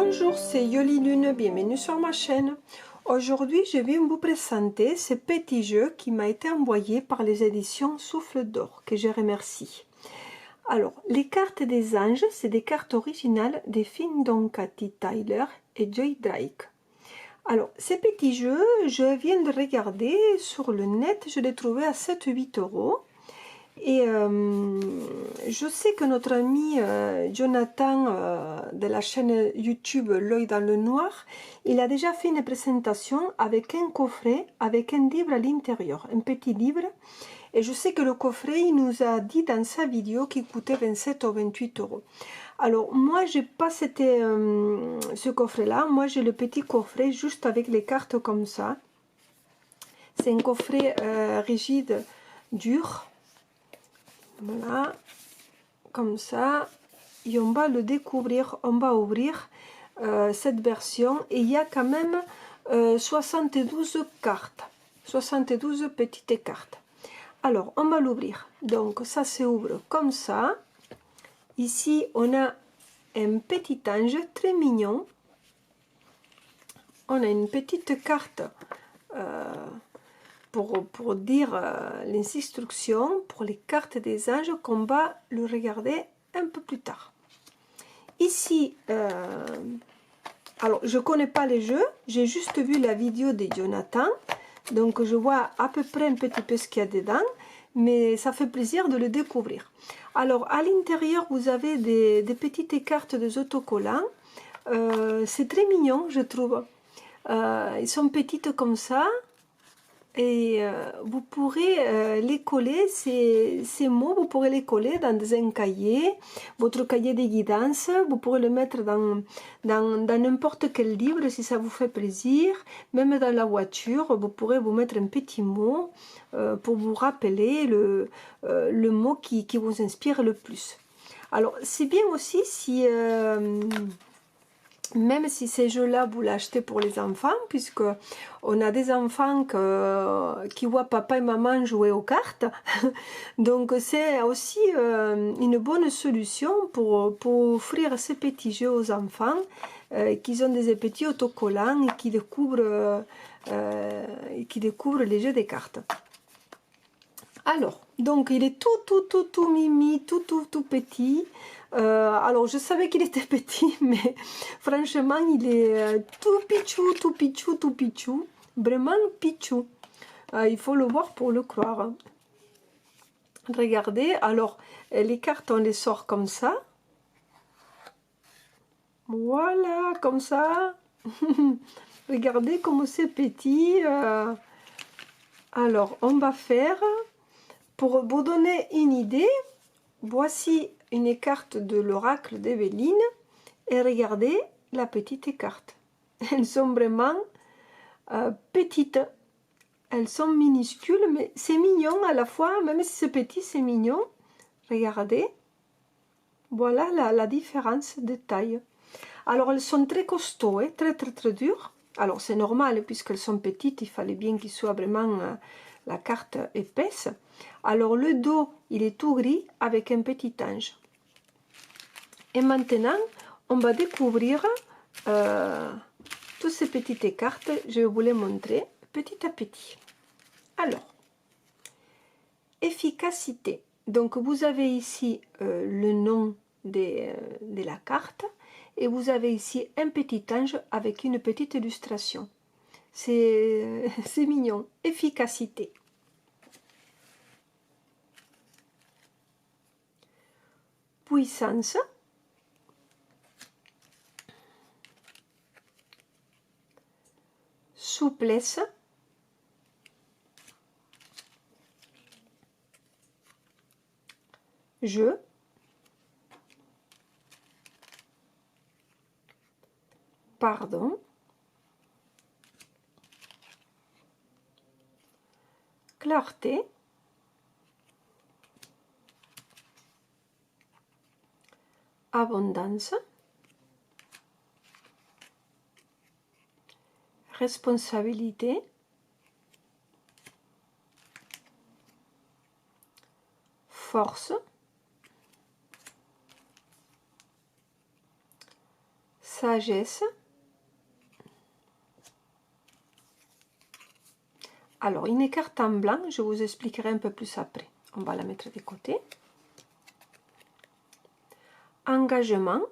Bonjour, c'est Yoli Lune, bienvenue sur ma chaîne. Aujourd'hui, je viens vous présenter ce petit jeu qui m'a été envoyé par les éditions Souffle d'Or, que je remercie. Alors, les cartes des anges, c'est des cartes originales de Finn Doncati Tyler et Joy Drake. Alors, ces petits jeux, je viens de regarder sur le net, je l'ai trouvé à 7-8 euros. Et je sais que notre ami Jonathan de la chaîne YouTube L'œil dans le noir, il a déjà fait une présentation avec un coffret, avec un livre à l'intérieur, un petit livre. Et je sais que le coffret, il nous a dit dans sa vidéo qu'il coûtait 27 ou 28 euros. Alors moi, j'ai pas ce coffret-là, moi j'ai le petit coffret juste avec les cartes comme ça. C'est un coffret rigide, dur. Voilà, comme ça, et on va le découvrir, on va ouvrir cette version, et il y a quand même 72 cartes, 72 petites cartes. Alors, on va l'ouvrir, donc ça s'ouvre comme ça. Ici, on a un petit ange très mignon, on a une petite carte pour dire les instructions pour les cartes des anges qu'on va le regarder un peu plus tard. Ici, alors je connais pas les jeux, j'ai juste vu la vidéo de Jonathan, donc je vois à peu près un petit peu ce qu'il y a dedans, mais ça fait plaisir de le découvrir. Alors à l'intérieur, vous avez des petites cartes de autocollants, c'est très mignon, je trouve. Ils sont petites comme ça. Et vous pourrez les coller, ces mots, vous pourrez les coller dans un cahier, votre cahier de guidance, vous pourrez le mettre dans n'importe quel livre si ça vous fait plaisir, même dans la voiture, vous pourrez vous mettre un petit mot pour vous rappeler le mot qui vous inspire le plus. Alors c'est bien aussi si... même si ces jeux-là, vous l'achetez pour les enfants, puisque on a des enfants qui voient papa et maman jouer aux cartes. Donc c'est aussi une bonne solution pour offrir ces petits jeux aux enfants, qui ont des petits autocollants et qui découvrent les jeux des cartes. Alors, donc il est tout mimi, tout petit. Alors je savais qu'il était petit, mais franchement il est tout pichou, vraiment pichou. Il faut le voir pour le croire. Regardez, alors les cartes on les sort comme ça. Voilà, comme ça. Regardez comme c'est petit. Alors on va faire... Pour vous donner une idée, voici une carte de l'oracle d'Evelyne et regardez la petite carte. Elles sont vraiment petites, elles sont minuscules, mais c'est mignon à la fois, même si c'est petit, c'est mignon. Regardez, voilà la différence de taille. Alors elles sont très costauds, hein, très dures. Alors c'est normal, puisqu'elles sont petites, il fallait bien qu'il soit vraiment la carte épaisse. Alors le dos, il est tout gris avec un petit ange. Et maintenant, on va découvrir toutes ces petites cartes. Je vais vous les montrer petit à petit. Alors, efficacité. Donc vous avez ici le nom de la carte. Et vous avez ici un petit ange avec une petite illustration. C'est mignon. Efficacité. Puissance. Souplesse. Jeu. Pardon. Clarté. Abondance. Responsabilité. Force. sagesse. Alors, une carte en blanc, je vous expliquerai un peu plus après. On va la mettre de côté. Engagement.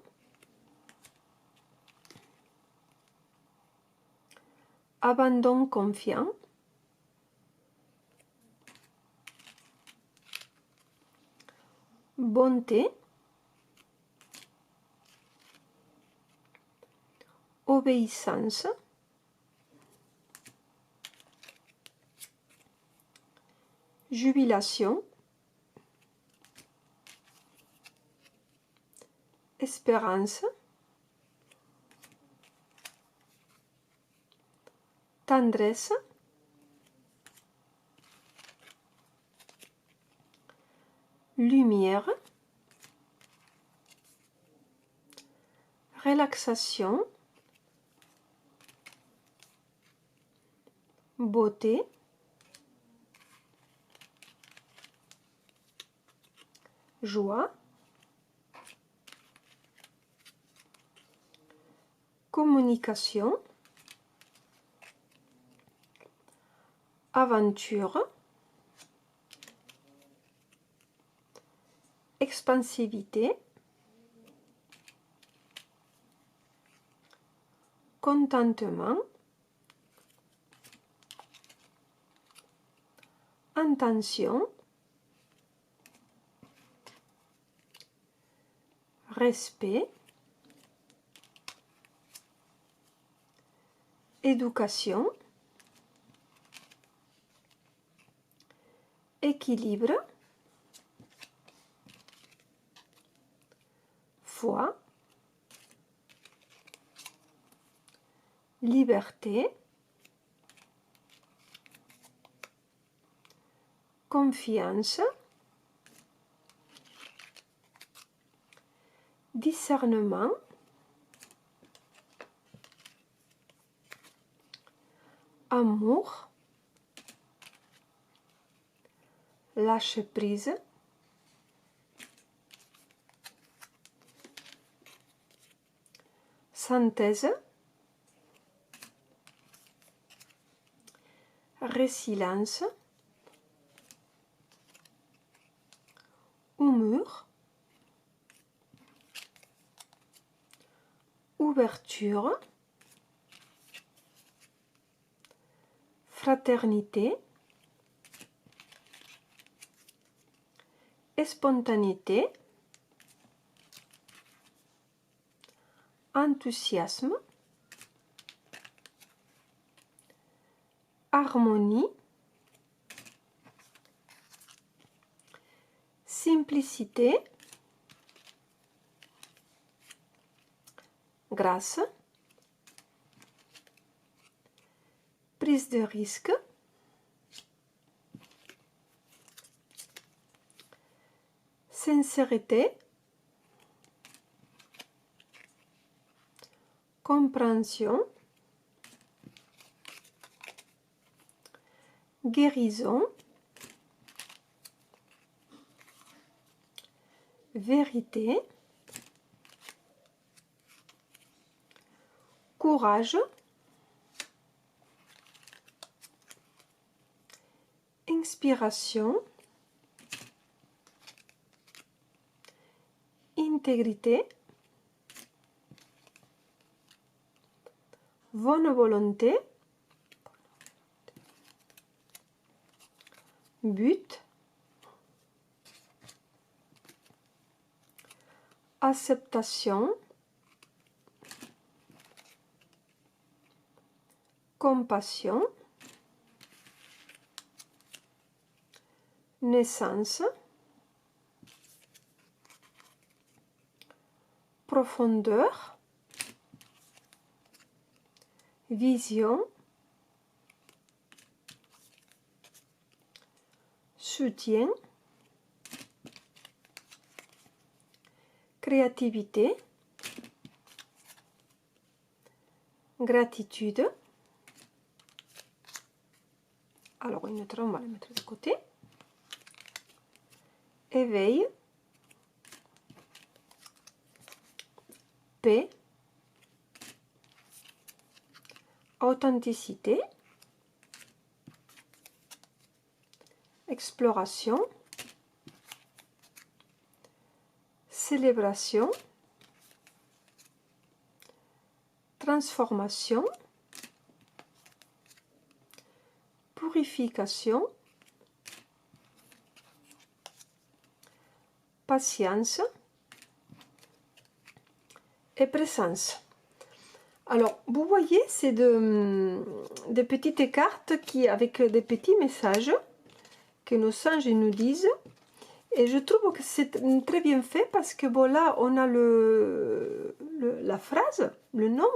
Abandon confiant. Bonté. Obéissance. Jubilation. Espérance. Tendresse. Lumière. Relaxation. Beauté. Joie. Communication. Aventure. Expansivité. Contentement. Intention. Respect. Éducation. Équilibre. Foi. Liberté. Confiance. Discernement. Amour. Lâcher prise. Synthèse. Résilience. Humeur. Ouverture. Fraternité. Spontanéité. Enthousiasme. Harmonie. Simplicité. Grâce. Prise de risque. Sincérité. Compréhension. Guérison. Vérité. Courage. Inspiration. Intégrité. Bonne volonté. But. Acceptation. Compassion. Naissance. Profondeur. Vision. Soutien. Créativité. Gratitude. Alors une autre, on va la mettre de côté. Éveil. Paix. authenticité, exploration, célébration, transformation, purification, patience et présence. Alors, vous voyez, c'est des petites cartes avec des petits messages que nos singes nous disent. Et je trouve que c'est très bien fait parce que bon, là, on a la phrase, le nom.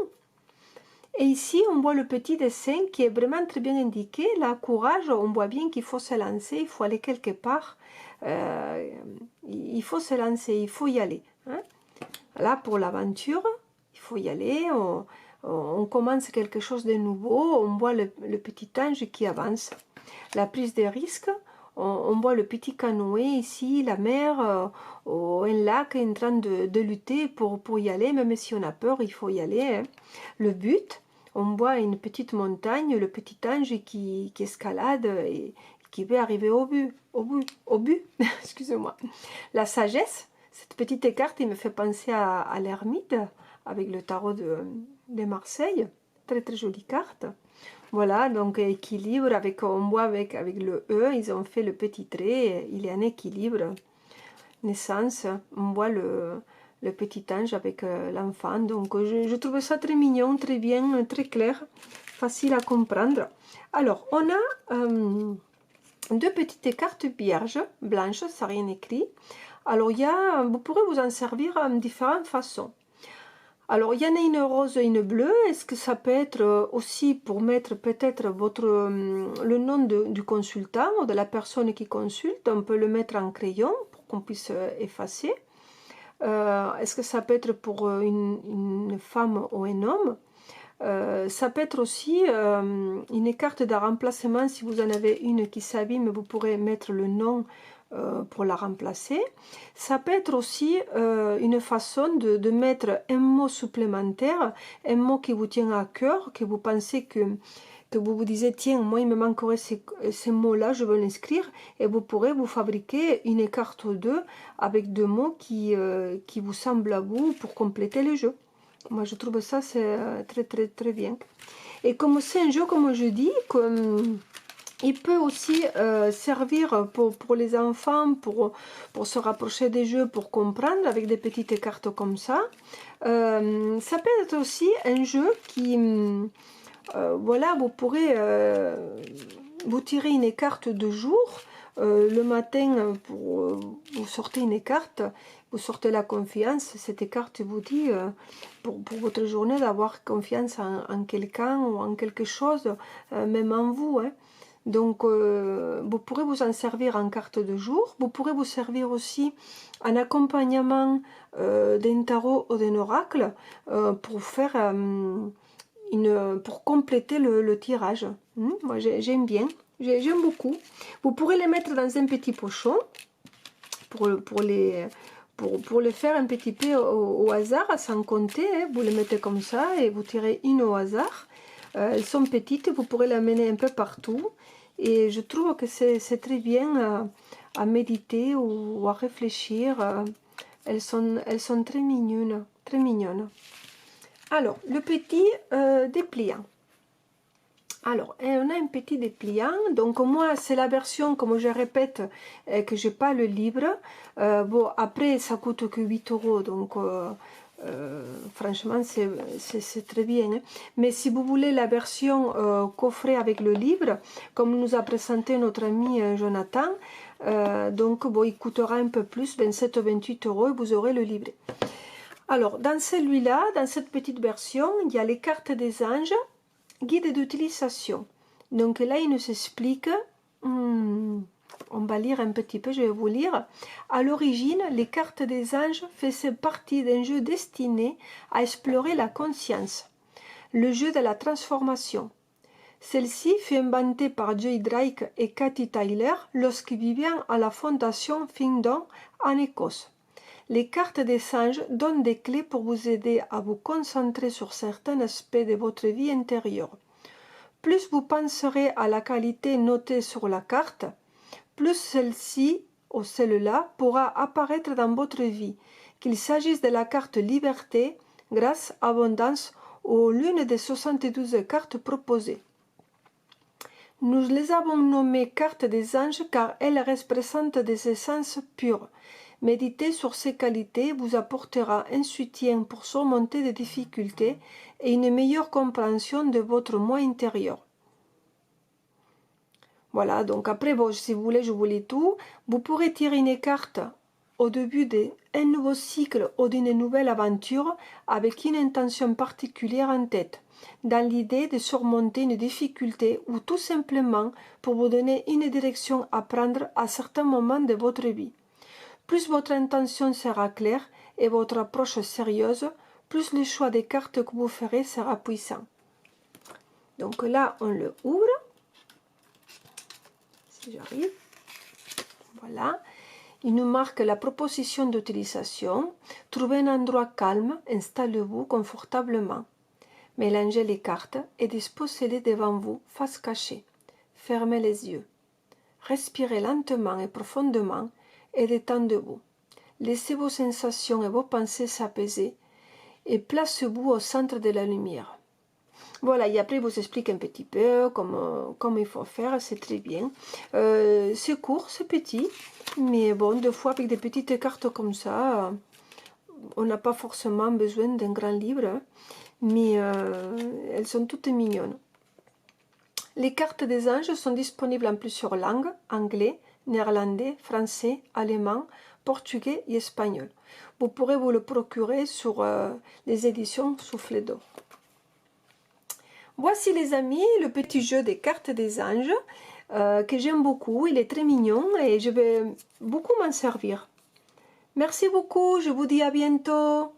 Et ici, on voit le petit dessin qui est vraiment très bien indiqué. Là, courage, on voit bien qu'il faut se lancer, il faut aller quelque part. Il faut se lancer, il faut y aller. Hein. Là, pour l'aventure, il faut y aller. On commence quelque chose de nouveau. On voit le petit ange qui avance. La prise de risque, on voit le petit canoë ici, la mer, un lac en train de lutter pour y aller. Même si on a peur, il faut y aller. Hein. Le but, on voit une petite montagne, le petit ange qui escalade et qui veut arriver au but. Excusez-moi. La sagesse, cette petite carte, il me fait penser à l'ermite avec le tarot de Marseille. Très très jolie carte. Voilà, donc équilibre, on voit avec le E, ils ont fait le petit trait, il est en équilibre. Naissance, on voit le petit ange avec l'enfant. Donc je trouve ça très mignon, très bien, très clair, facile à comprendre. Alors, on a deux petites cartes vierges, blanches, ça rien écrit. Alors, vous pourrez vous en servir en différentes façons. Alors, il y en a une rose et une bleue. Est-ce que ça peut être aussi pour mettre peut-être le nom du consultant ou de la personne qui consulte? On peut le mettre en crayon pour qu'on puisse effacer. Est-ce que ça peut être pour une femme ou un homme? Ça peut être aussi une carte de remplacement. Si vous en avez une qui s'abîme, vous pourrez mettre le nom pour la remplacer. Ça peut être aussi une façon de mettre un mot supplémentaire, un mot qui vous tient à cœur, que vous pensez que vous vous disiez, tiens, moi il me manquerait ces mots-là, je veux l'inscrire, et vous pourrez vous fabriquer une carte ou deux avec deux mots qui vous semblent à vous pour compléter le jeu. Moi je trouve ça c'est très très très bien. Et comme c'est un jeu, comme je dis, il peut aussi servir pour les enfants, pour se rapprocher des jeux, pour comprendre avec des petites cartes comme ça. Ça peut être aussi un jeu qui, voilà, vous pourrez vous tirer une carte de jour. Le matin, vous sortez une carte, vous sortez la confiance. Cette carte vous dit pour votre journée d'avoir confiance en quelqu'un ou en quelque chose, même en vous. Hein. Donc, vous pourrez vous en servir en carte de jour. Vous pourrez vous servir aussi en accompagnement d'un tarot ou d'un oracle pour faire pour compléter le tirage. Moi, j'aime bien. J'aime beaucoup. Vous pourrez les mettre dans un petit pochon pour le faire un petit peu au hasard, sans compter. Hein. Vous les mettez comme ça et vous tirez une au hasard. Elles sont petites, vous pourrez les mener un peu partout. Et je trouve que c'est très bien à méditer ou à réfléchir. Elles sont très mignonnes, très mignonnes. Alors, le petit dépliant. Alors, on a un petit dépliant. Donc, moi, c'est la version, comme je répète, que je n'ai pas le livre. Bon, après, ça coûte que 8 €. Donc, franchement, c'est très bien. Hein. Mais si vous voulez la version coffret avec le livre, comme nous a présenté notre ami Jonathan, donc, bon, il coûtera un peu plus, 27 ou 28 € et vous aurez le livret. Alors, dans celui-là, dans cette petite version, il y a les cartes des anges, guide d'utilisation. Donc là, il nous explique, on va lire un petit peu, je vais vous lire. À l'origine, les cartes des anges faisaient partie d'un jeu destiné à explorer la conscience, le jeu de la transformation. Celle-ci fut inventée par Jay Drake et Kathy Tyler lorsqu'ils vivaient à la fondation Findon en Écosse. Les cartes des singes donnent des clés pour vous aider à vous concentrer sur certains aspects de votre vie intérieure. plus vous penserez à la qualité notée sur la carte, plus celle-ci ou celle-là pourra apparaître dans votre vie, qu'il s'agisse de la carte Liberté, Grâce, Abondance ou l'une des 72 cartes proposées. Nous les avons nommées cartes des anges car elles représentent des essences pures. Méditer sur ces qualités vous apportera un soutien pour surmonter des difficultés et une meilleure compréhension de votre moi intérieur. Voilà, donc après, bon, si vous voulez, je vous lis tout. Vous pourrez tirer une carte au début d'un nouveau cycle ou d'une nouvelle aventure avec une intention particulière en tête, dans l'idée de surmonter une difficulté ou tout simplement pour vous donner une direction à prendre à certains moments de votre vie. Plus votre intention sera claire et votre approche sérieuse, plus le choix des cartes que vous ferez sera puissant. Donc là, on le ouvre. Si j'arrive. Voilà. Il nous marque la proposition d'utilisation. Trouvez un endroit calme, installez-vous confortablement. Mélangez les cartes et disposez-les devant vous, face cachée. Fermez les yeux. Respirez lentement et profondément et détendez-vous. Laissez vos sensations et vos pensées s'apaiser et placez-vous au centre de la lumière. Voilà, et après, il vous explique un petit peu comment il faut faire, c'est très bien. C'est court, c'est petit, mais bon, des fois, avec des petites cartes comme ça, on n'a pas forcément besoin d'un grand livre, hein, mais elles sont toutes mignonnes. Les cartes des anges sont disponibles en plusieurs langues, anglais, néerlandais, français, allemand, portugais et espagnol. Vous pourrez vous le procurer sur les éditions Souffle d'Or. Voici les amis, le petit jeu des cartes des anges que j'aime beaucoup. Il est très mignon et je vais beaucoup m'en servir. Merci beaucoup, je vous dis à bientôt.